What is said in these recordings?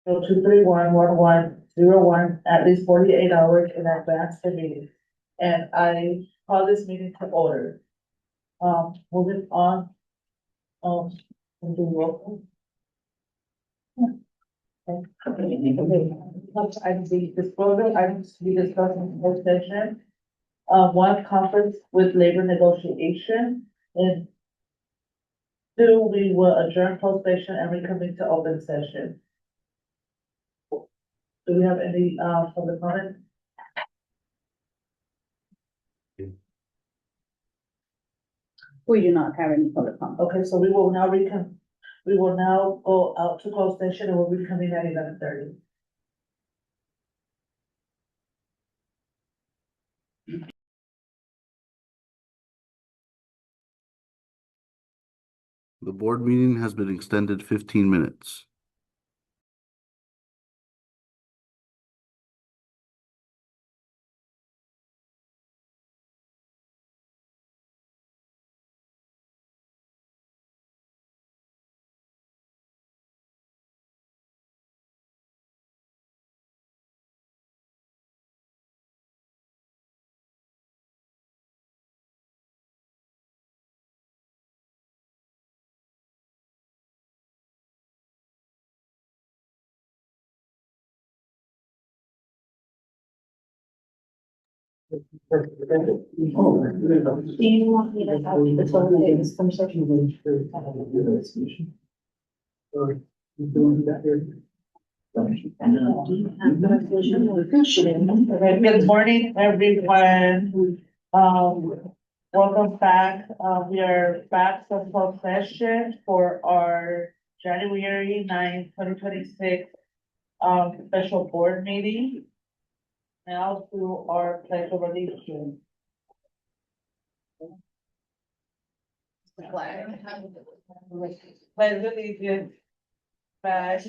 02311101 at least 48 hours in advance of the meeting. And I call this meeting to order. Moving on, we'll do roll call. Item B, disclosure items to be discussed in closed session. One, conference with labor negotiation, and two, we will adjourn closed session and reconvene to open session. Do we have any, public comment? We do not have any public comment. Okay, so we will now go out to closed session and we'll reconvene at 11:30. The board meeting has been extended 15 minutes. Do you want me to have the total days conversation? Good morning, everyone. Welcome back. We are back from closed session for our January 9th, 2026 special board meeting. Now to our pledge of allegiance. Pledge allegiance flag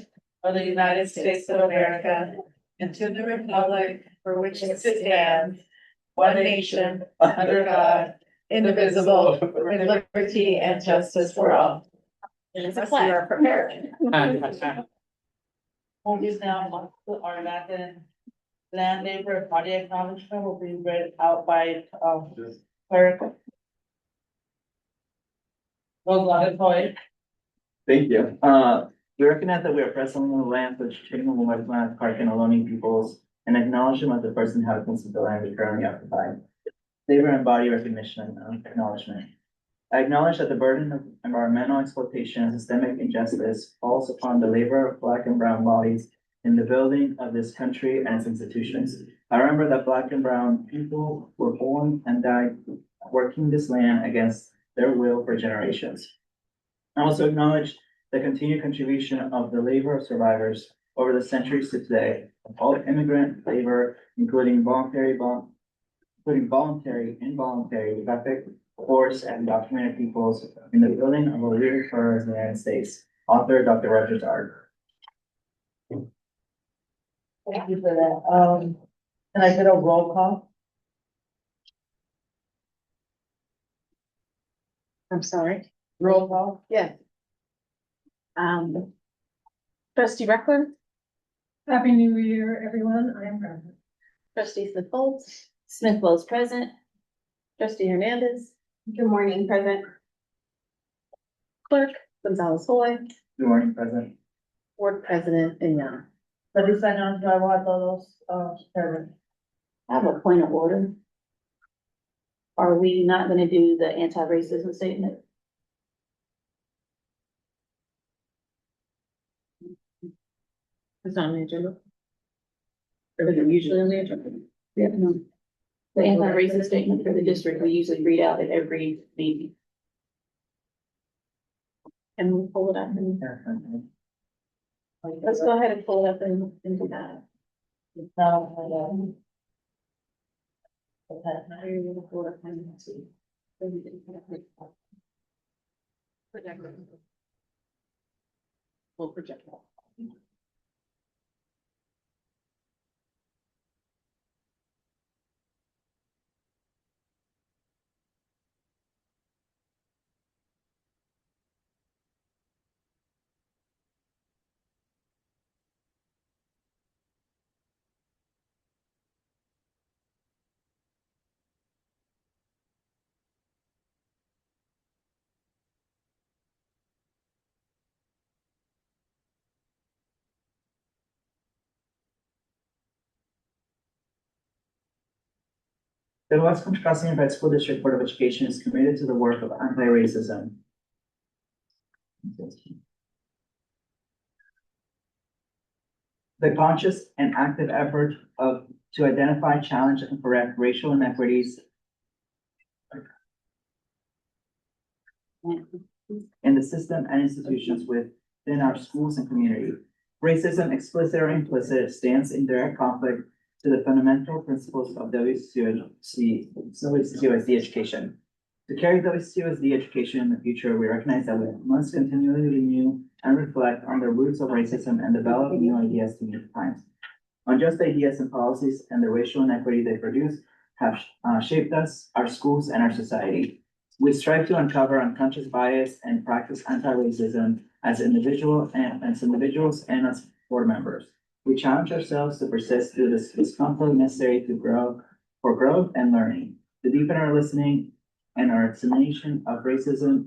of the United States of America and to the republic for which it stands, one nation, under God, indivisible, with liberty and justice for all. It's a flag. You are prepared. Movies now, our land labor body acknowledgement will be read out by, clerk. Thank you. We recognize that we are present on the land which Chicken Wetlands Park and Ohlone peoples and acknowledge them as the first inhabitants of the land we currently occupy. Labor and body recognition and acknowledgement. I acknowledge that the burden of environmental exploitation and systemic injustice falls upon the labor of Black and brown bodies in the building of this country and its institutions. I remember that Black and brown people were born and died working this land against their will for generations. I also acknowledge the continued contribution of the labor of survivors over the centuries to today, of all immigrant labor, including voluntary, involuntary, traffic, forced, and documented peoples in the building of a leader for the United States. Author Dr. Rogers Ard. Thank you for that. Can I get a roll call? I'm sorry. Roll call? Yeah. Trustee Reckler, Happy New Year, everyone. I am present. trustee Smith Foltz. Smith Foltz present. Trustee Hernandez. Good morning, present. Clerk Gonzalez Hoy. Good morning, President. Board President Viñana. Feliz año nuevo a todos, present. I have a point of order. Are we not gonna do the anti-racism statement? It's on the agenda. Or is it usually on the agenda? Yeah, no. The anti-racist statement for the district, we usually read out at every meeting. Can we pull it up and, let's go ahead and pull it up and do that. Now, okay. Now you're gonna pull it up and see. We'll project that. The West Contra Costa Unified School District Board of Education is committed to the work of anti-racism. The conscious and active effort to identify, challenge, and correct racial inequities in the system and institutions within our schools and community. Racism, explicit or implicit, stands in direct conflict to the fundamental principles of WCUSD education. To carry WCUSD education in the future, we recognize that we must continually renew and reflect on the roots of racism and develop new ideas to meet times. Unjust ideas and policies and the racial inequity they produce have shaped us, our schools, and our society. We strive to uncover unconscious bias and practice anti-racism as individuals and as board members. We challenge ourselves to persist through this discomfort necessary for growth and learning, to deepen our listening and our examination of racism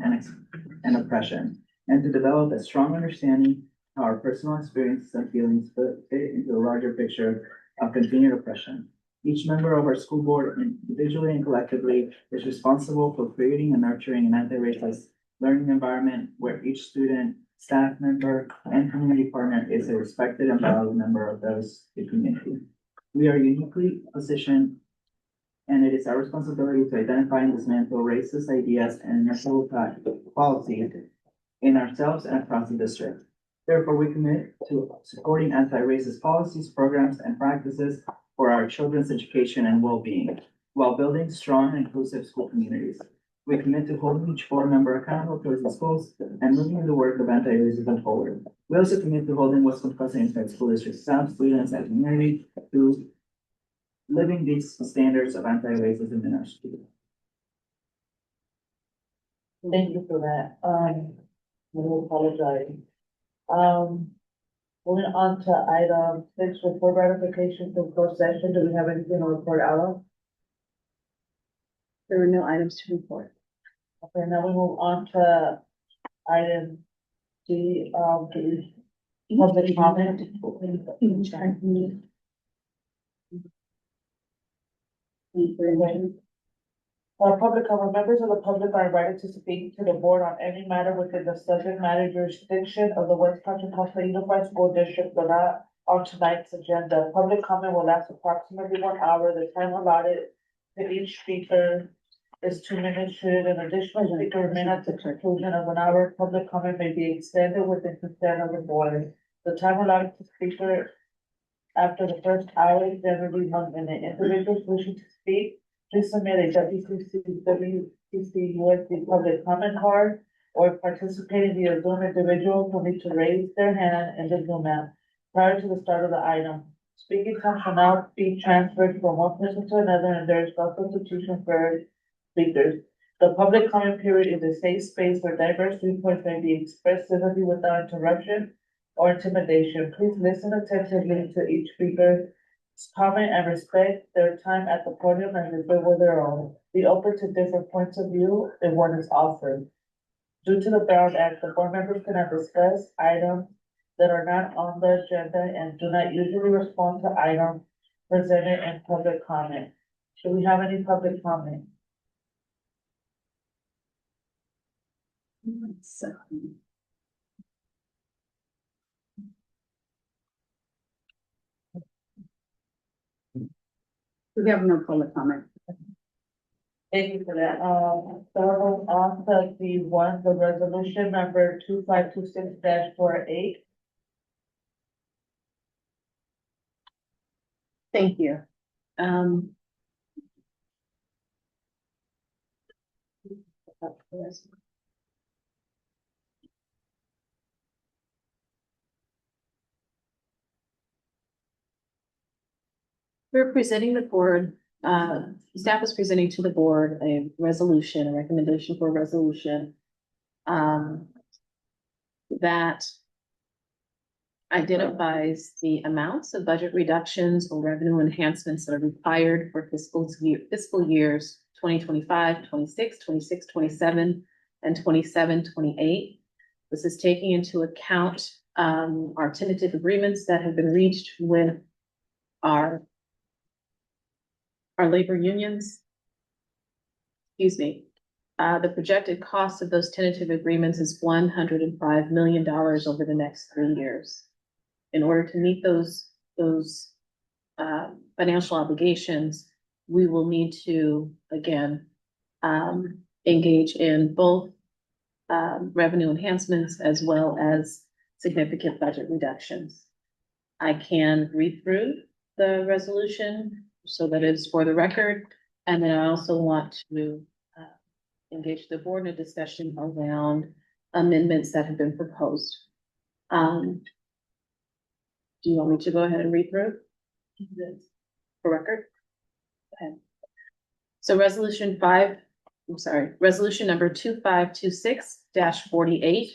and oppression, and to develop a strong understanding how our personal experiences and feelings fit into the larger picture of continued oppression. Each member of our school board, individually and collectively, is responsible for creating and nurturing an anti-racist learning environment where each student, staff member, and community partner is a respected and valued member of the community. We are uniquely positioned, and it is our responsibility to identify and dismantle racist ideas and national policy in ourselves and across the district. Therefore, we commit to supporting anti-racist policies, programs, and practices for our children's education and well-being, while building strong and inclusive school communities. We commit to holding each board member accountable towards the schools and moving the work of anti-racism forward. We also commit to holding West Contra Costa Unified School District staff, students, and community to living these standards of anti-racism in our schools. Thank you for that. I will apologize. Moving on to item 6, report ratification for closed session. Do we have anything to report out of? There were no items to report. Okay, now we move on to item D, public comment. Public comment, members of the public are invited to speak to the board on any matter within the subject matter jurisdiction of the West Contra Costa Unified School District, but not on tonight's agenda. Public comment will last approximately 1 hour. The time allotted to each speaker is 2 minutes. Should an additional speaker remain at the conclusion of 1 hour, public comment may be extended with the consent of the board. The time allotted to speaker after the first hour is generally 1 minute. Individuals wishing to speak, please submit a WCC USD public comment card, or participating via Zoom individuals will need to raise their hand in the Zoom app prior to the start of the item. Speaking time shall not be transferred from one person to another, and there is no substitution for speakers. The public comment period is a safe space where diverse viewpoints may be expressed civically without interruption or intimidation. Please listen attentively to each speaker's comment and respect their time at the podium and refer with their own. Be open to different points of view if one is offered. Due to the Brown Act, the board members cannot discuss items that are not on the agenda and do not usually respond to items presented in public comment. Do we have any public comment? We have no public comment. Thank you for that. So on to the resolution number 2526-48. Thank you. We're presenting the board, staff is presenting to the board a resolution, a recommendation for a resolution that identifies the amounts of budget reductions or revenue enhancements that are required for fiscal years 2025, 26, 26, 27, and 27, 28. This is taking into account our tentative agreements that have been reached with our labor unions excuse me, the projected cost of those tentative agreements is $105 million over the next 3 years. In order to meet those financial obligations, we will need to, again, engage in both revenue enhancements as well as significant budget reductions. I can read through the resolution so that it's for the record, and then I also want to engage the board in a discussion around amendments that have been proposed. Do you want me to go ahead and read through? For record? Okay. So resolution number 2526-48.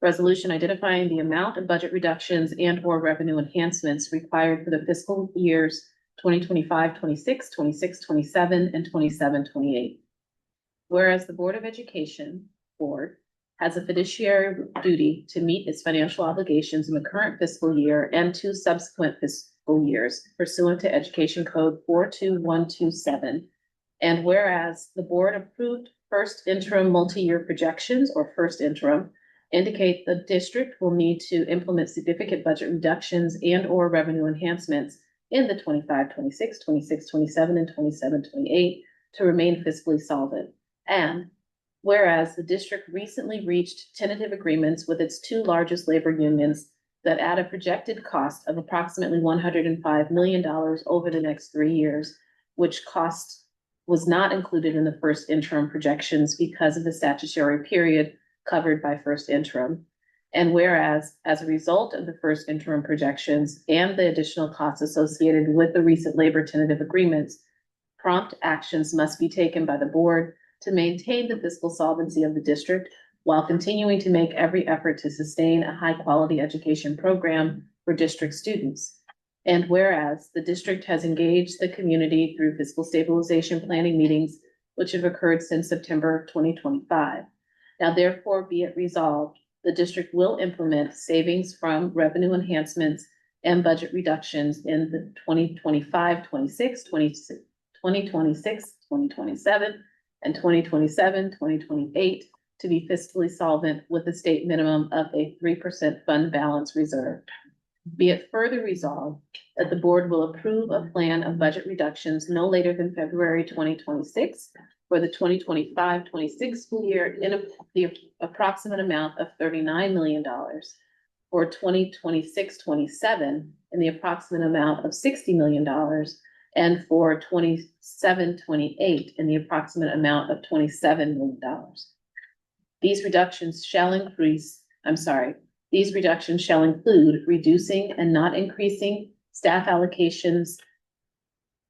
Resolution identifying the amount of budget reductions and or revenue enhancements required for the fiscal years 2025, 26, 26, 27, and 27, 28. Whereas the Board of Education Board has a fiduciary duty to meet its financial obligations in the current fiscal year and 2 subsequent fiscal years pursuant to Education Code 42127. And whereas the board approved first interim multi-year projections or first interim indicate the district will need to implement significant budget reductions and or revenue enhancements in the 25, 26, 26, 27, and 27, 28 to remain fiscally solvent. And whereas the district recently reached tentative agreements with its 2 largest labor unions that add a projected cost of approximately $105 million over the next 3 years, which cost was not included in the first interim projections because of the statutory period covered by first interim. And whereas, as a result of the first interim projections and the additional costs associated with the recent labor tentative agreements, prompt actions must be taken by the board to maintain the fiscal solvency of the district while continuing to make every effort to sustain a high-quality education program for district students. And whereas the district has engaged the community through fiscal stabilization planning meetings, which have occurred since September 2025. Now, therefore, be it resolved, the district will implement savings from revenue enhancements and budget reductions in the 2025, 26, 2026, 2027, and 2027, 2028 to be fiscally solvent with a state minimum of a 3% fund balance reserve. Be it further resolved that the board will approve a plan of budget reductions no later than February 2026 for the 2025-26 school year in the approximate amount of $39 million, for 2026-27 in the approximate amount of $60 million, and for 27-28 in the approximate amount of $27 million. These reductions shall include reducing and not increasing staff allocations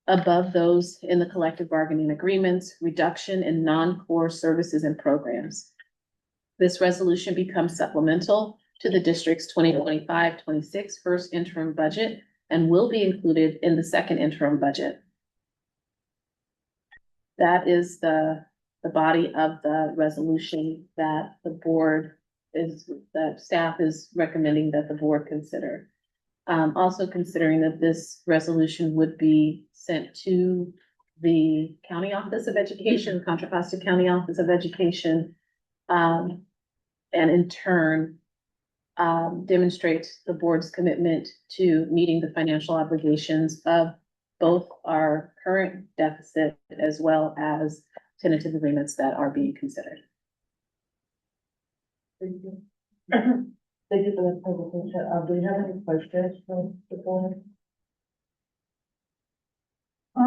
above those in the collective bargaining agreements, reduction in non-core services and programs. This resolution becomes supplemental to the district's 2025-26 first interim budget and will be included in the second interim budget. That is the body of the resolution that staff is recommending that the board consider. Also considering that this resolution would be sent to the County Office of Education, Contra Costa County Office of Education, and in turn, demonstrates the board's commitment to meeting the financial obligations of both our current deficit as well as tentative agreements that are being considered. Thank you. Thank you for the presentation. Do you have any questions from the board? I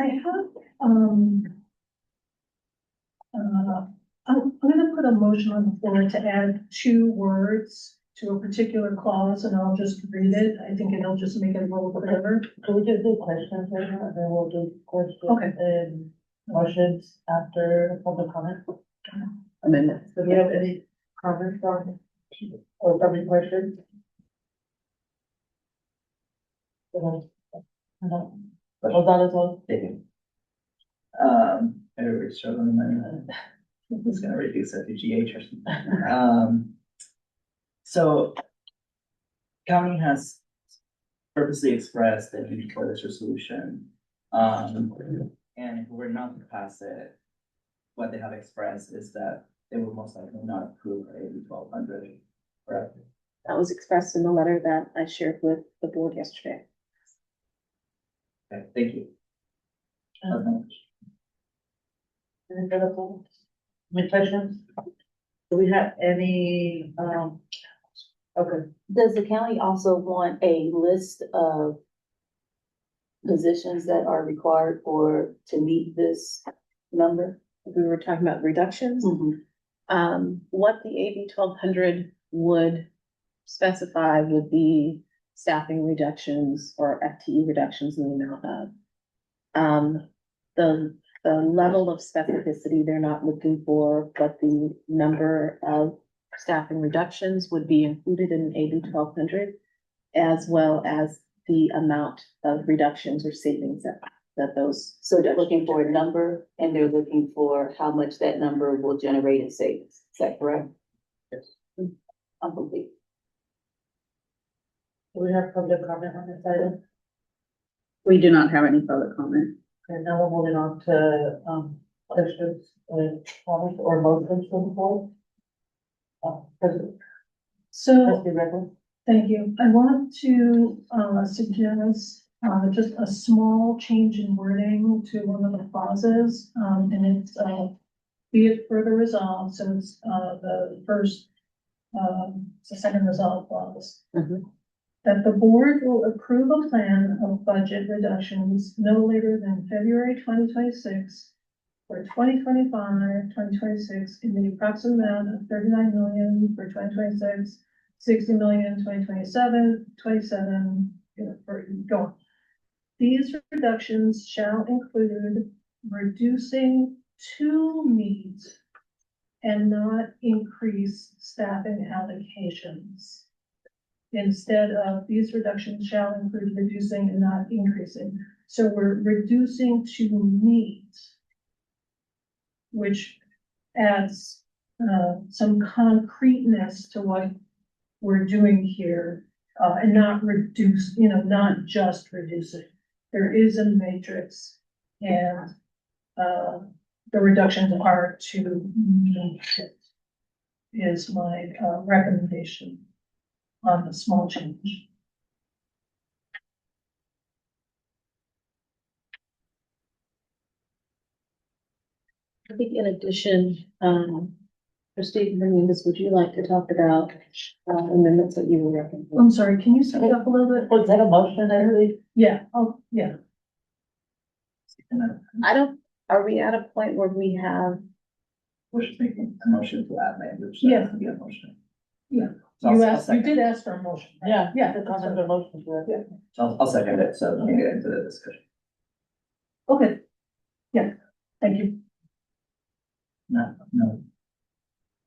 have, I'm gonna put a motion on the floor to add 2 words to a particular clause, and I'll just read it. I think it'll just make it a little clearer. Can we just do questions right now, and then we'll do questions Okay. and motions after public comment? Amendment. Do we have any comments on, or any questions? No. Gonzalez, Everybody's struggling, and it's gonna reduce it to GH or something. So county has purposely expressed the need for this resolution, And if we're not to pass it, what they have expressed is that they will most likely not approve AB 1200, correct? That was expressed in the letter that I shared with the board yesterday. Okay, thank you. Any further comments? Any questions? Do we have any, okay, Does the county also want a list of positions that are required to meet this number? We were talking about reductions. What the AB 1200 would specify would be staffing reductions or FTE reductions in the amount of. The level of specificity, they're not looking for, but the number of staffing reductions would be included in AB 1200, as well as the amount of reductions or savings that those. So they're looking for a number and they're looking for how much that number will generate in savings. Is that correct? Yes. I'm complete. do we have public comment on this item? We do not have any public comment. And now we're moving on to, questions, comments or motions from the board. President, So, Trustee Reckles? thank you. I want to, suggest, just a small change in wording to one of the clauses, and it's, be it further resolved, so it's, the first, it's the second resolve clause. That the board will approve a plan of budget reductions no later than February 2026 for 2025-2026 in the approximate amount of 39 million for 2026, 60 million, 2027, 27, for going. These reductions shall include reducing to meet and not increase staffing allocations. Instead of these reductions shall include reducing and not increasing. So we're reducing to meet, which adds some concreteness to what we're doing here, and not reduce, not just reducing. There is a matrix, and the reductions are to meet it, is my recommendation on the small change. I think in addition, Trustee Hernandez, would you like to talk about amendments that you were recommending? I'm sorry, can you speak up a little bit? Was that a motion, Emily? Yeah, oh, yeah. Are we at a point where we have, We're just making a motion to add language. Yeah. That can be a motion. Yeah. So You I'll asked, you second did it. ask for a motion. right? Yeah. Yeah, The that's comment fine. or motion, correct? Yeah. So I'll second it, so we can get into the discussion. Okay. Yeah, thank you. No,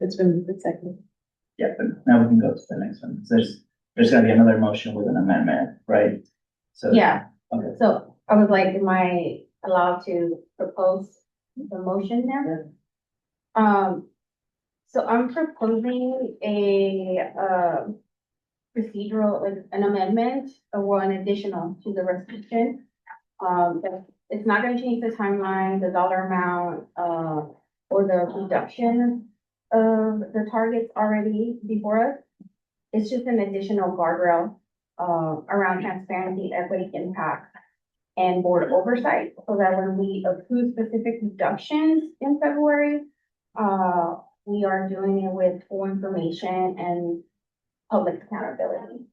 it's been moved and seconded. yeah, but now we can go to the next one. So there's gonna be another motion with an amendment, right? So. Yeah, Okay. so I was like, am I allowed to propose the motion there? So I'm proposing a procedural, like an amendment or an additional to the resolution. That it's not gonna change the timeline, the dollar amount, or the reduction of the targets already before us. It's just an additional guardrail, around transparency, equity, impact, and board oversight, so that when we approve specific reductions in February, we are doing it with full information and public accountability.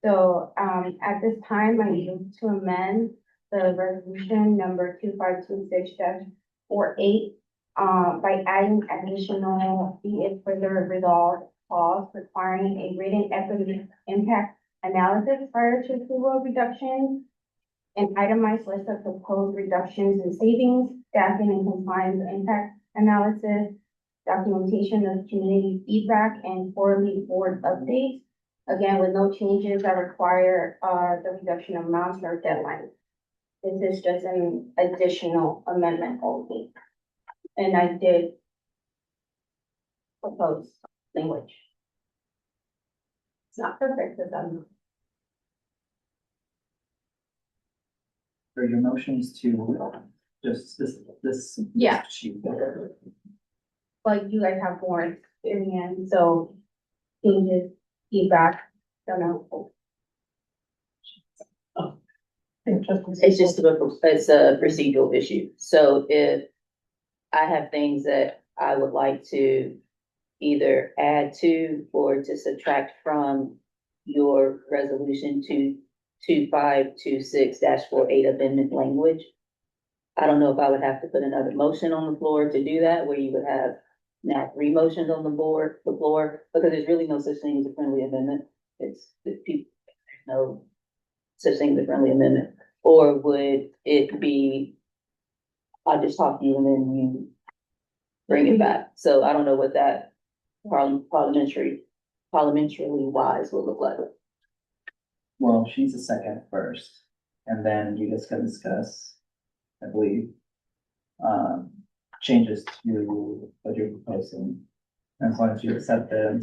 So, at this time, I need to amend the resolution number 2526-48, by adding additional, be it further resolved clause requiring a written equity impact analysis prior to approval of reductions, an itemized list of proposed reductions and savings, staffing and compliance impact analysis, documentation of community feedback, and quarterly board updates. Again, with no changes that require, the reduction amounts or deadlines. This is just an additional amendment only. And I did propose language. It's not perfect, but For your motions to just this. Yeah. Sheet. Like you guys have more experience, so changes, feedback, don't know. It's just it's a procedural issue. So if I have things that I would like to either add to or to subtract from your resolution to 2526-48 amendment language, I don't know if I would have to put another motion on the floor to do that, where you would have now 3 motions on the floor, because there's really no such thing as a friendly amendment. It's people, there's no such thing as a friendly amendment. Or would it be, I'll just talk to you and then you bring it back? So I don't know what that parliamentary wise will look like. Well, she's a second first, and then you guys can discuss, I believe, changes to what you're proposing. And as long as you accept the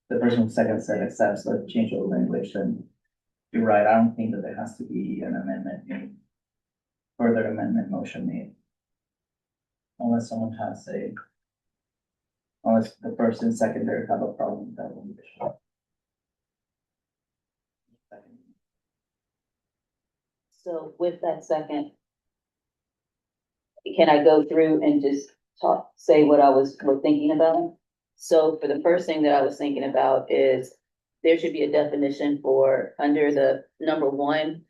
person who second said accepts the change of language, then you're right, I don't think that there has to be an amendment made. Further amendment motion made. Unless someone has unless the first and secondary have a problem with that one. So with that second, can I go through and just say what I was thinking about? So for the first thing that I was thinking about is there should be a definition for under the number 1,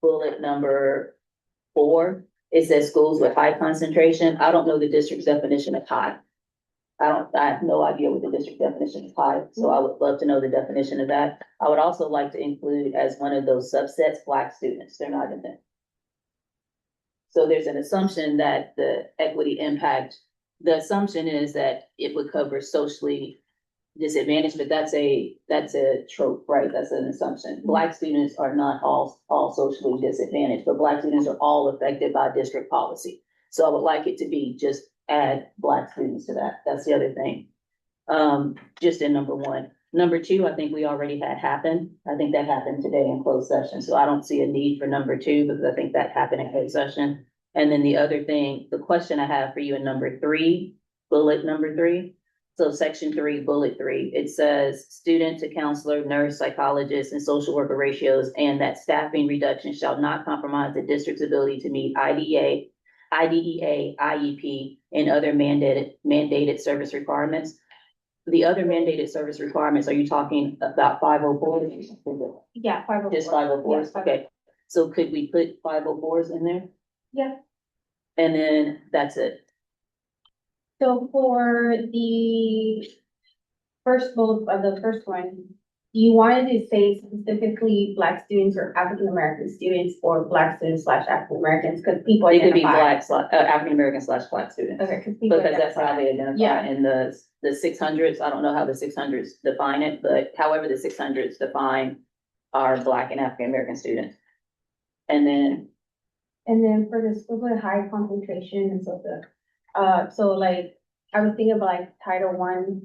bullet number 4. It says schools with high concentration. I don't know the district's definition of high. I have no idea what the district definition of high, so I would love to know the definition of that. I would also like to include as one of those subsets, Black students. They're not in there. So there's an assumption that the equity impact, the assumption is that it would cover socially disadvantaged, but that's a trope, right? That's an assumption. Black students are not all socially disadvantaged, but Black students are all affected by district policy. So I would like it to be just add Black students to that. That's the other thing. Just in number 1. Number 2, I think we already had happened. I think that happened today in closed session. So I don't see a need for number 2 because I think that happened in closed session. And then the other thing, the question I have for you in number 3, bullet number 3. So section 3, bullet 3, it says student to counselor, nurse, psychologist, and social worker ratios, and that staffing reduction shall not compromise the district's ability to meet IDEA, IEP, and other mandated service requirements. The other mandated service requirements, are you talking about 504s? Yeah, 504. Just 504s, Yeah, okay. So could we put 504s in there? Yeah. And then that's it. So for the first bullet of the first one, you wanted to say specifically Black students or African American students or Black students / African Americans, because people It could be identify. African American / Black students. Okay, because people Because that's how identify. they identify Yeah. in the 600s. I don't know how the 600s define it, but however the 600s define our Black and African American students. And then, And then for the schools with high concentration and so forth, so like, I would think of like Title I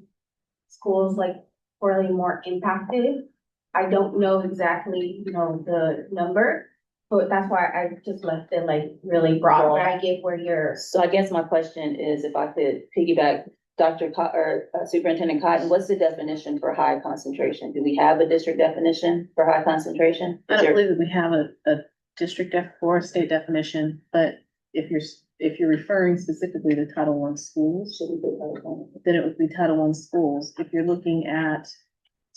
schools like poorly more impacted. I don't know exactly, the number, but that's why I just left it like really broad, but I get where you're. so I guess my question is, if I could piggyback, Superintendent Cotton, what's the definition for high concentration? Do we have a district definition for high concentration? I don't believe that we have a district or a state definition, but if you're referring specifically to Title I schools, Should we put Title then it would be Title I schools. If you're looking at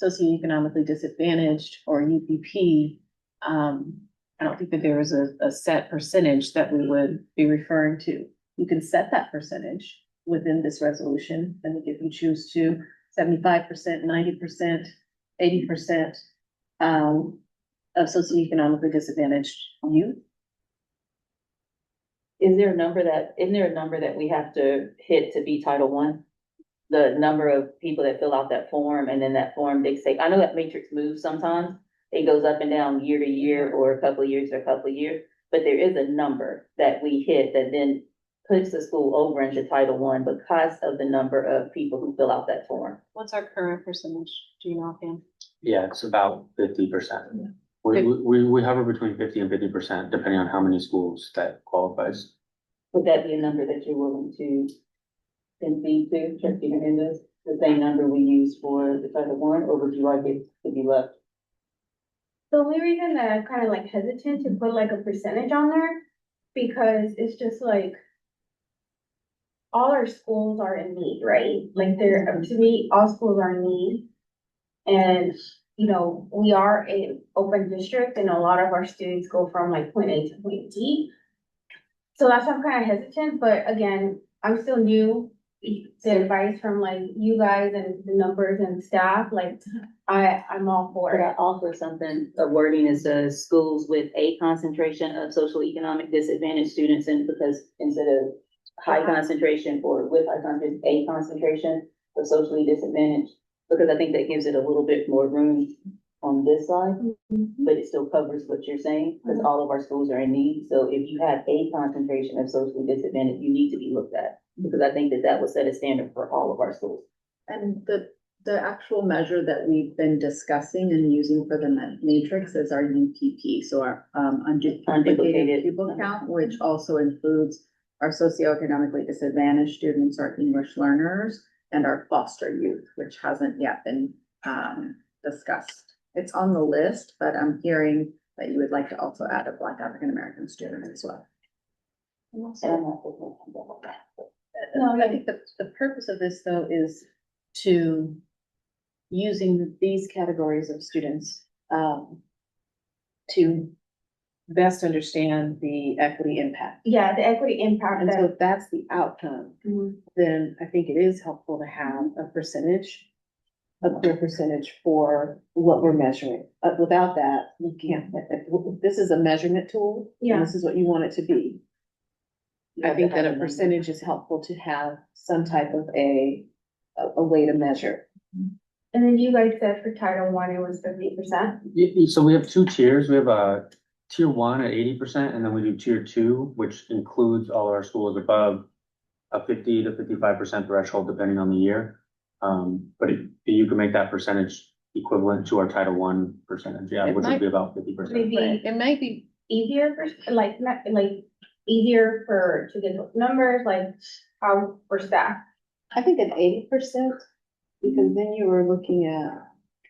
socioeconomically disadvantaged or UPP, I don't think that there is a set percentage that we would be referring to. You can set that percentage within this resolution, and if you choose to, 75%, 90%, 80%, of socioeconomically disadvantaged youth. isn't there a number that we have to hit to be Title I? The number of people that fill out that form, and then that form dictates, I know that matrix moves sometimes. It goes up and down year to year or a couple of years or a couple of years, but there is a number that we hit that then puts the school over into Title I because of the number of people who fill out that form. What's our current percentage? Do you know offhand? Yeah, it's about 50%. We hover between 50 and 50%, depending on how many schools that qualifies. Would that be a number that you're willing to concede to, trustee Hernandez? The same number we use for the Title I, or would you like it to be left? The only reason that I'm kind of like hesitant to put like a percentage on there, because it's just like all our schools are in need, right? Like they're, to me, all schools are in need. And, you know, we are an open district and a lot of our students go from like point A to point D. So that's why I'm kind of hesitant, but again, I'm still new. The advice from like you guys and the numbers and staff, like I'm all for Could I it. offer something, a wording is schools with a concentration of social economic disadvantaged students, and because instead of high concentration or with high concentration, a concentration of socially disadvantaged, because I think that gives it a little bit more room on this side, but it still covers what you're saying, because all of our schools are in need. So if you have a concentration of socially disadvantaged, you need to be looked at, because I think that that will set a standard for all of our schools. And the actual measure that we've been discussing and using for the matrix is our UPP, so our unduplicated Unduplicated. pupil count, which also includes our socioeconomically disadvantaged students, our English learners, and our foster youth, which hasn't yet been discussed. It's on the list, but I'm hearing that you would like to also add a Black African American student as well. And I'm not looking at that. No, I think the purpose of this though is to using these categories of students, to best understand the equity impact. Yeah, the equity impact And so that. if that's the outcome, then I think it is helpful to have a percentage, a clear percentage for what we're measuring. Without that, you can't, if this is a measurement tool, and Yeah. this is what you want it to be. I think that a percentage is helpful to have some type of a way to measure. And then you guys said for Title I, it was 50%. So we have two tiers. We have a tier 1 at 80%, and then we do tier 2, which includes all our schools above a 50 to 55% threshold, depending on the year. But you can make that percentage equivalent to our Title I percentage, yeah, It which might- would be about 50%. Maybe It might be, easier for, like, not, like, easier for, to get those numbers, like, how, for staff. I think an 80%, because then you were looking at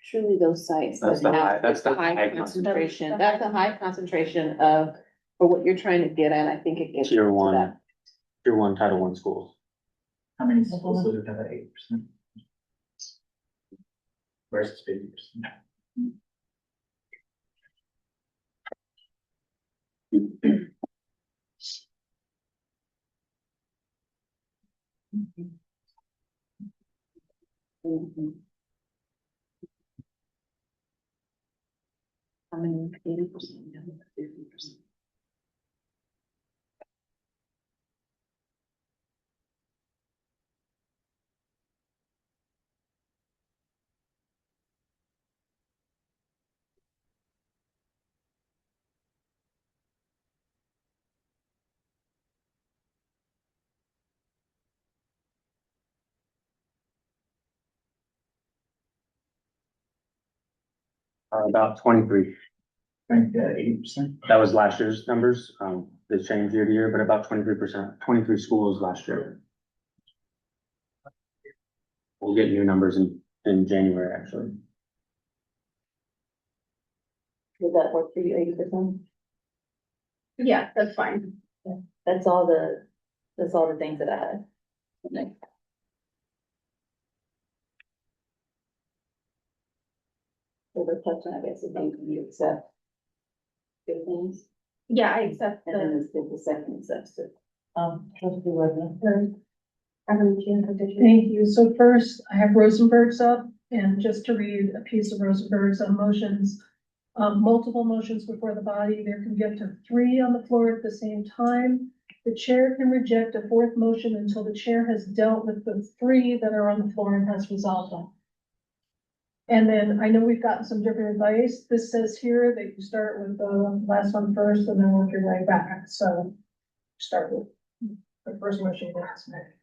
truly those sites. That's that the have high- that's the high concentration. That's a high concentration of, for what you're trying to get at, I think it gets to Tier 1, that. tier 1 Title I schools. How many schools would have that 8%? Versus 50%? I mean, 80%, 50%. About 23. I think 80%. That was last year's numbers. They change year to year, but about 23%, 23 schools last year. We'll get new numbers in January, actually. Does that work for you, 80%? Yeah, that's fine. That's all the things that I had. So the question, I guess, is maybe you accept good things, Yeah, I accept and then the, the second accepts it. Trustee Wagner. Thank you. So first, I have Rosenberg's up, and just to read a piece of Rosenberg's on motions. Multiple motions before the body, there can be up to 3 on the floor at the same time. The chair can reject a 4th motion until the chair has dealt with the 3 that are on the floor and has resolved them. And then I know we've gotten some different advice. This says here that you start with the last one first and then work your way back. So start with the first motion that's made.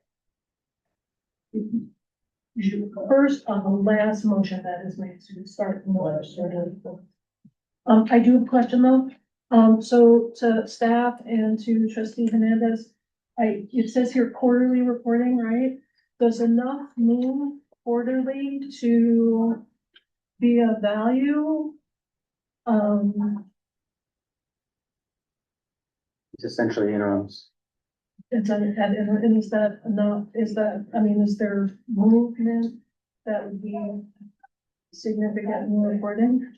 You should go first on the last motion that is made, so you start from the last. I do have a question though. So to staff and to trustee Hernandez, it says here quarterly reporting, right? Does enough move quarterly to be of value? It's essentially interims. And is that enough, I mean, is there movement that would be significant in reporting?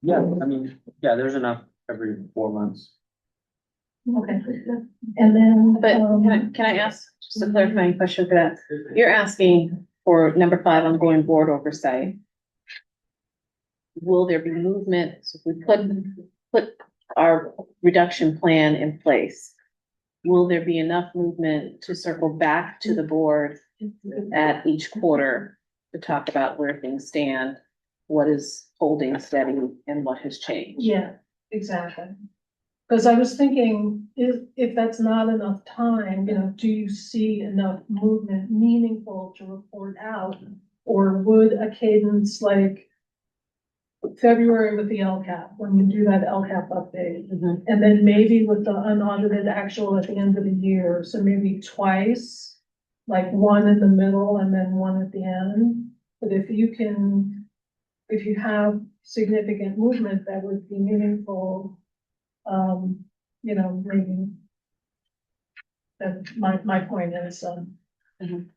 Yeah, I mean, yeah, there's enough every 4 months. Okay, and then. But can I ask just a clarifying question for that? You're asking for number 5, ongoing board oversight. Will there be movement? So if we put our reduction plan in place, will there be enough movement to circle back to the board at each quarter to talk about where things stand, what is holding steady and what has changed? Yeah, exactly. Because I was thinking, if that's not enough time, do you see enough movement meaningful to report out? Or would a cadence like February with the LCAP, when you do that LCAP update, Mhm. and then maybe with the unaudited actual at the end of the year, so maybe twice, like one in the middle and then one at the end. But if you have significant movement, that would be meaningful. Maybe. That my point is, Mhm.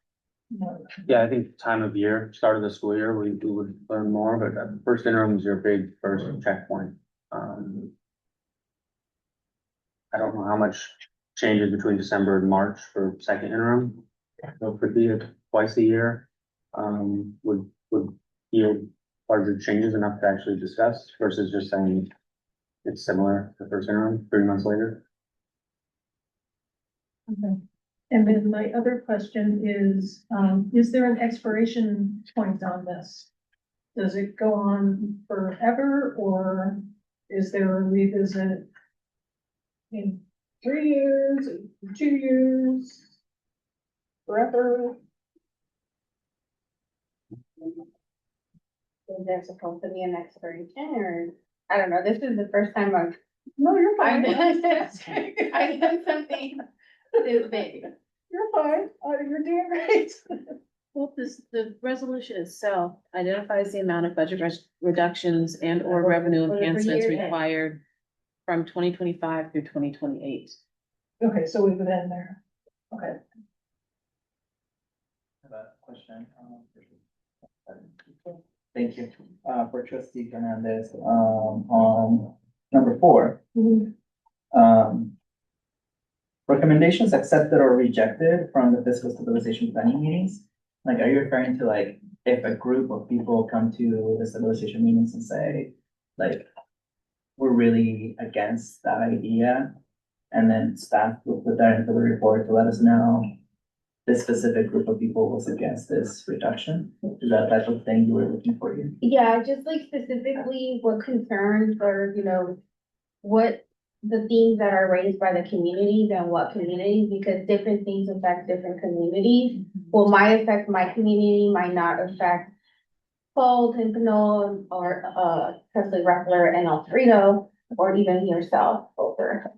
Yeah, I think time of year, start of the school year, we would learn more, but first interim is your big first checkpoint. I don't know how much changes between December and March for second interim. So could be twice a year, would yield larger changes enough to actually discuss versus just saying it's similar to first interim 3 months later. Okay. And then my other question is there an expiration point on this? Does it go on forever, or is there a revisit in 3 years, 2 years, forever? Is there supposed to be an expiration or, I don't know, this is the first time I've No, you're I've fine. done something this big. You're fine. You're doing great. Well, the resolution itself identifies the amount of budget reductions and or revenue For the enhancements year. required from 2025 through 2028. Okay, so we would end there. Okay. I have a question. Thank you, for trustee Fernandez, on number 4. Recommendations accepted or rejected from the fiscal stabilization planning meetings. Like, are you referring to like, if a group of people come to the stabilization meetings and say, like, we're really against that idea, and then staff will put that into the report to let us know this specific group of people was against this reduction? Is that type of thing you were looking for you? Yeah, just like specifically what concerns or, what the things that are raised by the communities and what communities, because different things affect different communities. What might affect my community might not affect Paul, Timpano, or, Presley Ruffler and El Torito, or even yourself over.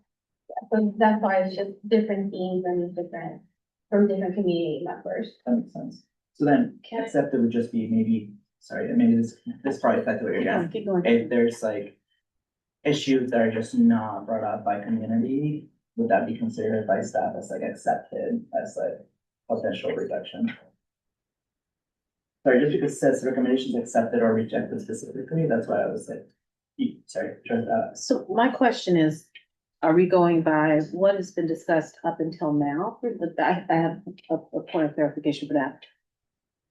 So that's why it's just different themes and different, from different community members. That makes sense. So then, Can I- accepted would just be maybe, sorry, maybe this probably affected what you're asking. Keep going. If there's like issues that are just not brought up by community, would that be considered by staff as like accepted as like potential reduction? Sorry, just because it says recommendations accepted or rejected specifically, that's why I was like, sorry, So my question is, are we going by what has been discussed up until now? I have a point of clarification for that.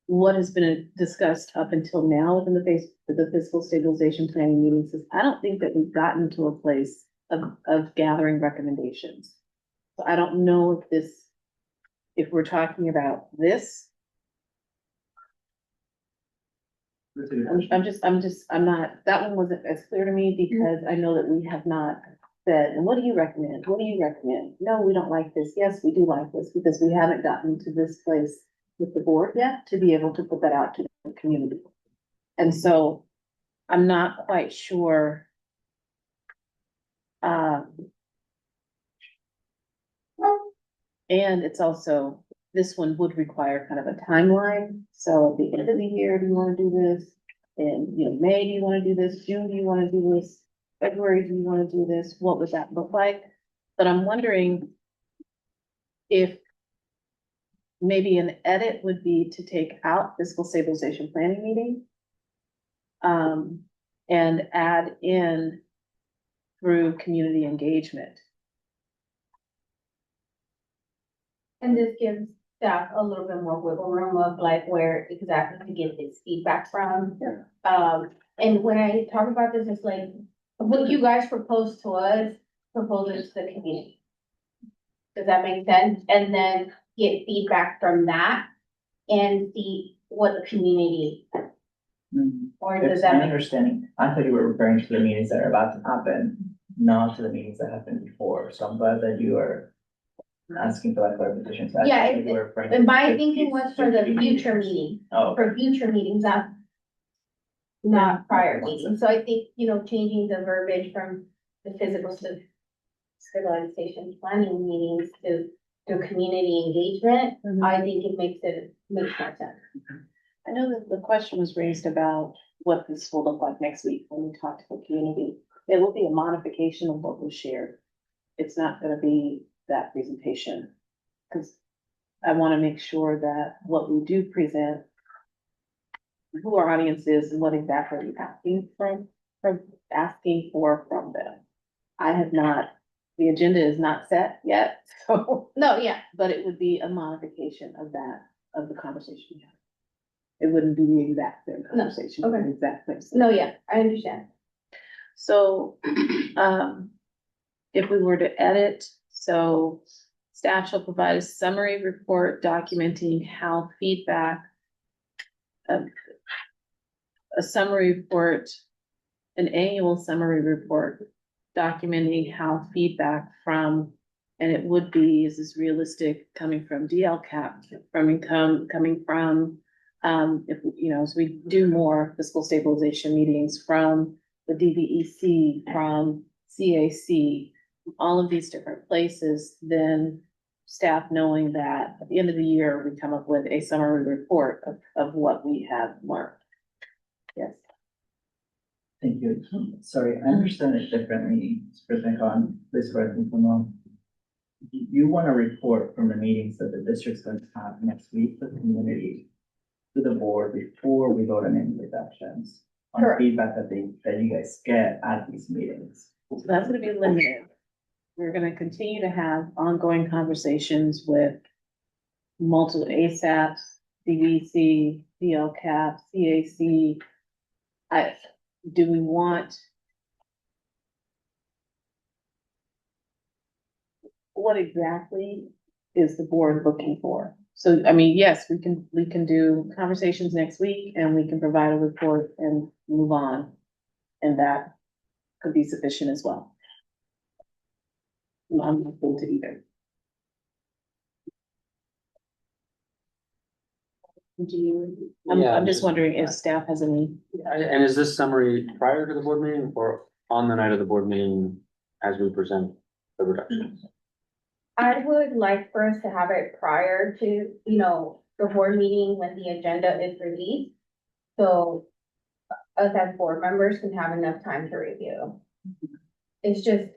What has been discussed up until now within the fiscal stabilization planning meetings is, I don't think that we've gotten to a place of gathering recommendations. So I don't know if we're talking about this. I'm not, that one wasn't as clear to me because I know that we have not said, and what do you recommend? What do you recommend? No, we don't like this. Yes, we do like this because we haven't gotten to this place with the board yet to be able to put that out to the community. And so I'm not quite sure. And it's also, this one would require kind of a timeline. So at the end of the year, do you want to do this? In, May, do you want to do this? June, do you want to do this? February, do you want to do this? What would that look like? But I'm wondering if maybe an edit would be to take out fiscal stabilization planning meeting. And add in through community engagement. And this gives staff a little bit more wiggle room of like where exactly to get this feedback from. And when I talk about this, it's like, what you guys propose to us, propose it to the community. Does that make sense? And then get feedback from that and see what the community, or does It's that my make? understanding, I thought you were referring to the meetings that are about to happen, not to the meetings that happened before, so I'm glad that you are asking for that clarification. So I Yeah, thought you were referring to And my the thinking was for the future meeting, Oh, for future meetings, not prior meetings. So I think, changing the verbiage from the physical stabilization planning meetings to community engagement, I think it makes more sense. I know that the question was raised about what this will look like next week when we talk to the community. It will be a modification of what was shared. It's not gonna be that presentation. Cause I wanna make sure that what we do present, who our audience is and what exactly we're asking for from them. I have not, the agenda is not set yet, so, No, yeah, but it would be a modification of the conversation we had. It wouldn't be the exact same conversation, okay. the exact same. no, yeah, I understand. So, if we were to edit, so staff shall provide a summary report documenting how feedback, a summary report, an annual summary report documenting how feedback from, and it would be, is this realistic, coming from DLCAP, coming from, if, as we do more fiscal stabilization meetings, from the DVEC, from CAC, all of these different places, then staff knowing that at the end of the year, we come up with a summary report of what we have learned. Yes. thank you. Sorry, I understand it differently, President Khan, please correct me if I'm wrong. You want a report from the meetings that the district's going to have next week for the community to the board before we vote on any reductions. On Correct. feedback that you guys get at these meetings. So that's gonna be limited. We're gonna continue to have ongoing conversations with multiple ASAP, DVC, DLCAP, CAC. Do we want? What exactly is the board looking for? So, I mean, yes, we can do conversations next week and we can provide a report and move on. And that could be sufficient as well. I'm open to either. Do you, I'm just wondering if staff has any, And is this summary prior to the board meeting or on the night of the board meeting as we present the reductions? I would like for us to have it prior to, the board meeting when the agenda is released. So us as board members can have enough time to review. It's just,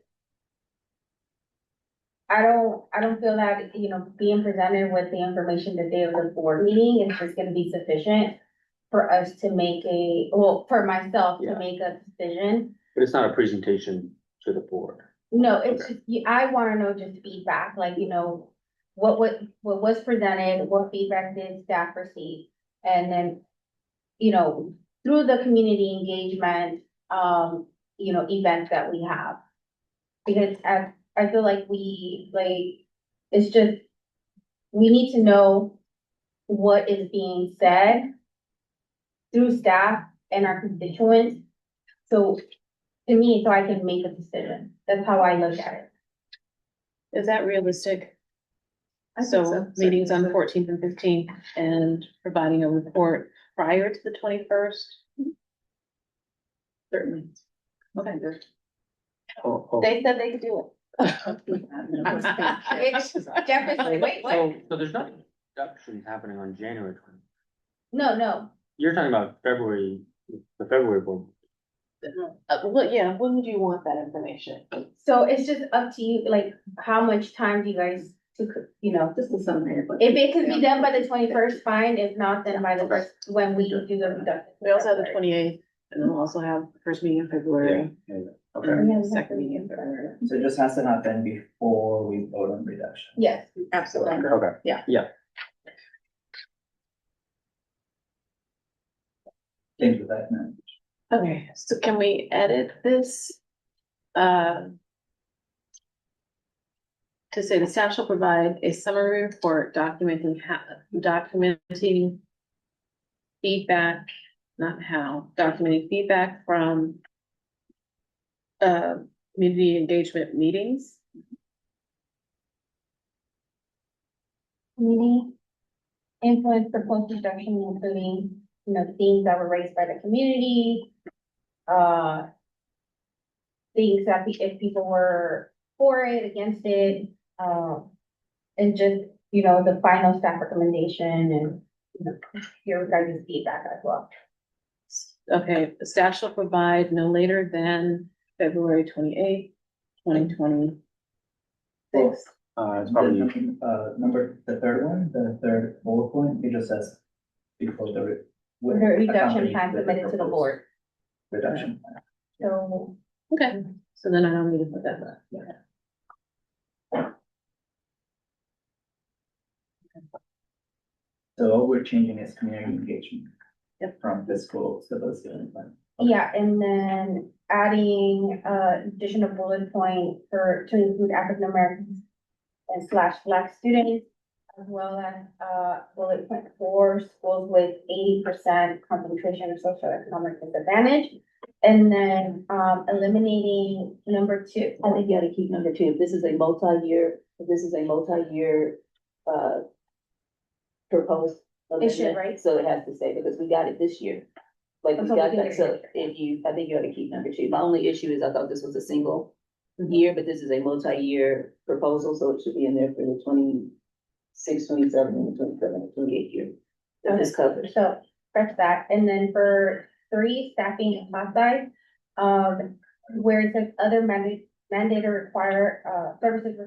I don't feel that, being presented with the information the day of the board meeting is just gonna be sufficient for us to make for myself to Yeah. make a decision. But it's not a presentation to the board. No, it's just, I wanna know just feedback, like, what was presented, what feedback did staff receive? And then, through the community engagement, events that we have. Because I feel like it's just, we need to know what is being said through staff and our constituents. So, to me, so I can make a decision. That's how I look at it. is that realistic? I think So so. meetings on the 14th and 15th and providing a report prior to the 21st? Certainly. Okay, Oh, they said they could do it. It's definitely, wait, what? So there's not reductions happening on January 20th. No, You're talking about February, the February board. Well, yeah, when would you want that information? so it's just up to you, like, how much time do you guys, you know, This is something. if it could be done by the 21st, fine, if not, then by the first, when we do the reduction. We also have the 28th, and then we'll also have first meeting in February, Okay, and second meeting in February. So it just has to happen before we vote on reduction. Yes, Absolutely. okay. Thank you for that, man. Okay, so can we edit this? To say the staff shall provide a summary report documenting feedback, not how, documenting feedback from community engagement meetings. community influence proposed reduction, including, you know, themes that were raised by the community. Things that if people were for it, against it, and just, you know, the final staff recommendation and, you know, your guys' feedback as well. Okay, the staff shall provide no later than February 28th, 2020. It's probably, Number, the third one, the third bullet point, it just says before the. The reduction time submitted to the board. Reduction. So, Okay, so then I don't need to put that back. So all we're changing is community engagement. Yep. From fiscal stability and plan. yeah, and then adding, additional bullet point to include African Americans and / Black students, as well as, bullet point 4, schools with 80% concentration of socioeconomic disadvantage. And then, eliminating number 2. I think you gotta keep number 2. If this is a multi-year, proposed. It should, amendment, right? So it has to say, because we got it this year. Like, we So we got can that, do so it. I think you ought to keep number 2. My only issue is I thought this was a single year, but this is a multi-year proposal, so it should be in there for the 26, 27, and 27, and 28 year. That is covered. So, scratch that, and then for 3, staffing and class size, where it says other mandated services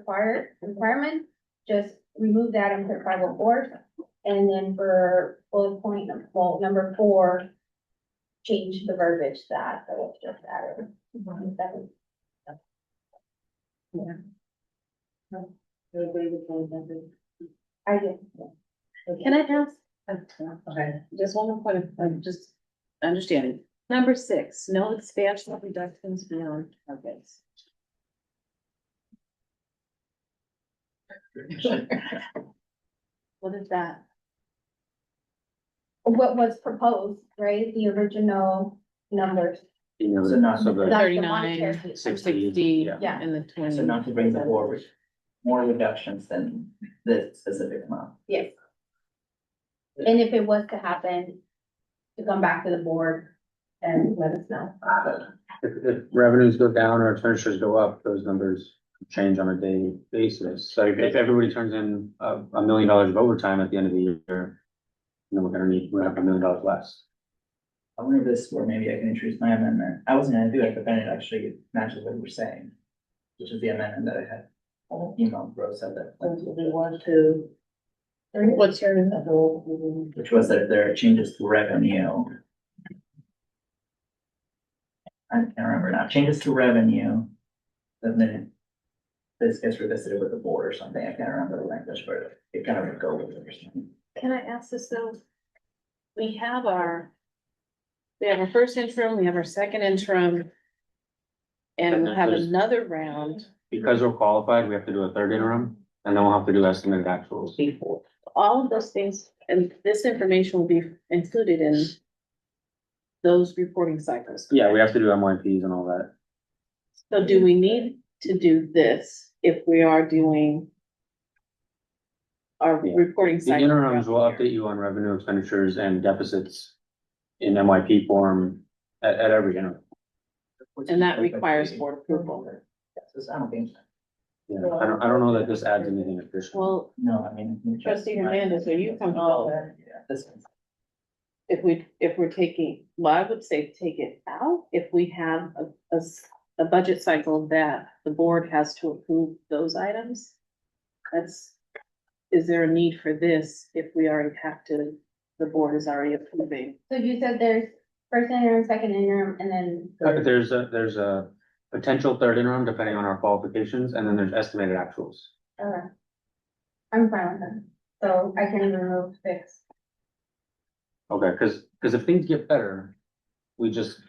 requirement, just remove that and put 504. And then for bullet point, number 4, change the verbiage that was just added. I did. Can I ask? Okay, just one more point of just understanding. Number 6, no expansion of reductions beyond targets. What is that? What was proposed, right, the original numbers. So not, so the, That's the 39, monetary. 60, Yeah. and the 20. so not to bring the forward, more reductions than the specific amount. Yes. And if it was to happen, to come back to the board and let us know. if revenues go down or expenditures go up, those numbers change on a daily basis. So if everybody turns in $1 million of overtime at the end of the year, then we're have $1 million less. I wonder if this, or maybe I can introduce my amendment. I wasn't gonna do it, but then it actually matches what we're saying, which is the amendment that I had emailed Rose at that point. What's your? Which was that if there are changes to revenue. I can't remember now, changes to revenue, then this gets revisited with the board or something, I can't remember the language, but it kind of would go with it or something. Can I ask this though? We have our first interim, we have our second interim. And we'll have another round. Because we're qualified, we have to do a third interim, and then we'll have to do estimated actuals. All of those things, and this information will be included in those reporting cycles. Yeah, we have to do MYPs and all that. So do we need to do this if we are doing our Yeah. reporting The cycle? interims will update you on revenue expenditures and deficits in MYP form at every interim. And that requires board approval. Yes, I don't think so. Yeah, I don't know that this adds anything additional. Well, No, I mean. Trustee Hernandez, are you comfortable Yeah, this one's. if we're taking, well, I would say take it out if we have a budget cycle that the board has to approve those items? Is there a need for this if we already have to, the board is already approving? So you said there's first interim, second interim, and then. There's a potential third interim depending on our qualifications, and then there's estimated actuals. Okay. I'm fine with that. So I can remove 6. Okay, because if things get better, we just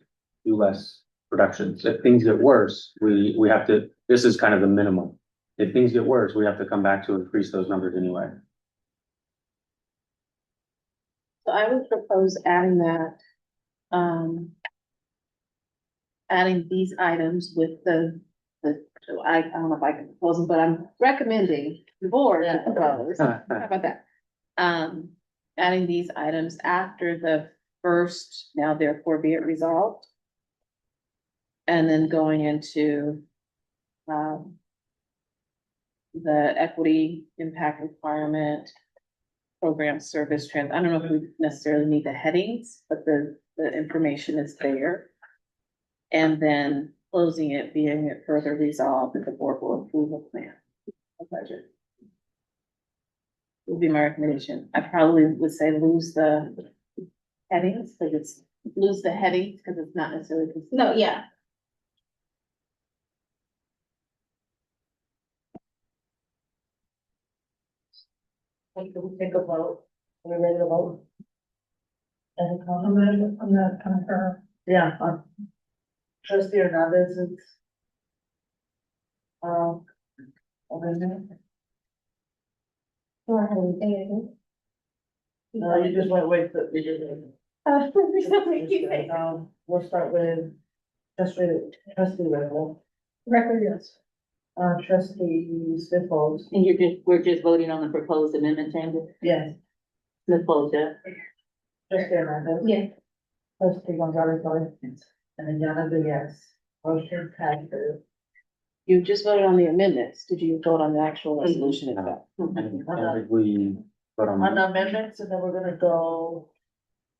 do less productions. If things get worse, we have to, this is kind of the minimum. If things get worse, we have to come back to increase those numbers anyway. So I would propose adding that, adding these items with I don't know if I can propose them, but I'm recommending the board to propose. How about that? Adding these items after the first, now therefore be it resolved. And then going into, the equity impact requirement, program service trend. I don't know if we necessarily need the headings, but the information is there. And then closing it, being it further resolved, that the board will approve a plan. A budget. Would be my recommendation. I probably would say lose the headings, because it's not necessarily. No, yeah. Like, do we take a vote? Are we ready to vote? Any I'm comment? not concur. Yeah, trustee Hernandez is. Amendment? Go ahead and say it again. No, you just wait till we just. We'll start with trustee Rebel, Record, yes. trustee Smith Folds. And we're just voting on the proposed amendment changes, Yes. Ms. Bolger. Trustee Hernandez. Yes. Trustee Gonzalez, and then Yana, the yes. Motion passes. You just voted on the amendments. Did you vote on the actual resolution itself? And if we vote On on, the amendments, and then we're gonna go,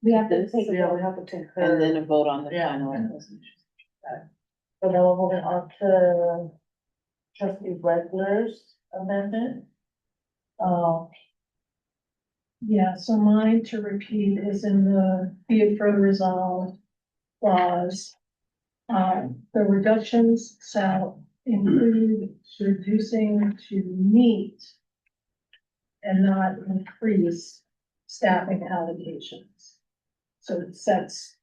We have to This, take a yeah, we vote. have to take and then her. a vote on the Yeah. final resolution. So now we're moving on to trustee Regular's amendment. Yeah, so mine to repeat is in the be it further resolved clause. The reductions shall include reducing to meet and not increase staffing allocations. So it sets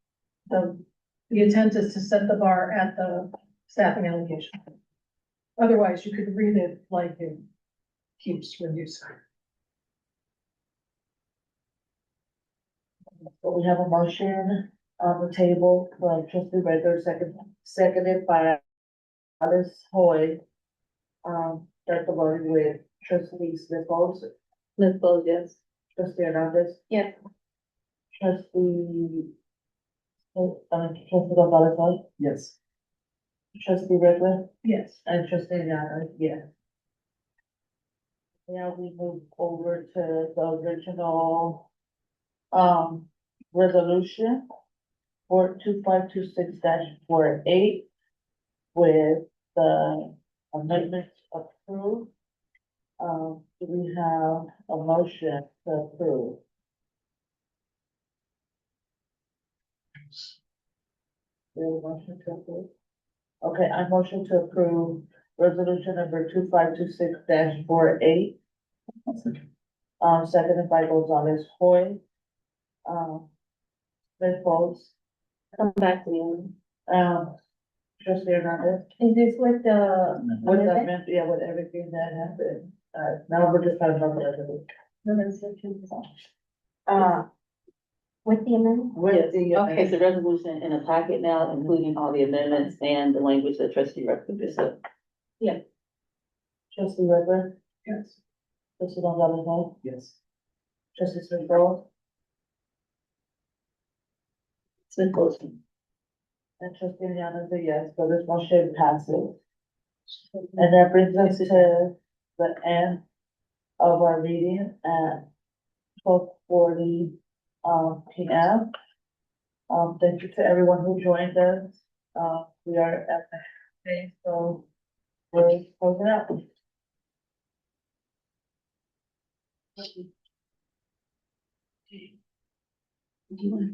the intent is to set the bar at the staffing allocation. Otherwise, you could read it like it keeps reducing. So we have a motion on the table from trustee Regular, seconded by Alice Hoy. Start the voting with trustee Smith Folds, Ms. Bolger. trustee Hernandez. Yes. Trustee. Trustee Gonzalez. Yes. Trustee Regular Yes. and trustee Yana, yes. Now we move over to the original. Resolution. 2526-48. With the amendments approved. Do we have a motion to approve? Do we have a motion to approve? Okay, I motion to approve resolution number 2526-48. Seconded by Gonzalez Hoy. Smith Folds, Come back to you. trustee Hernandez. Is this with the With the amendment? amendment, yeah, with everything that happened, now we're just talking about the resolution. The resolution is on. With the amendment? With the. Okay, so resolution in a packet now, including all the amendments and the language that trustee referenced. So Trustee Redler, Yes. trustee Gonzalez, Yes. trustee Smith Folds, Ms. Bolger. and trustee Yana is a yes, so this motion passes. And that brings us to the end of our meeting at 12:40 PM. Thank you to everyone who joined us. We are at the day, so we're closing out. Do you want to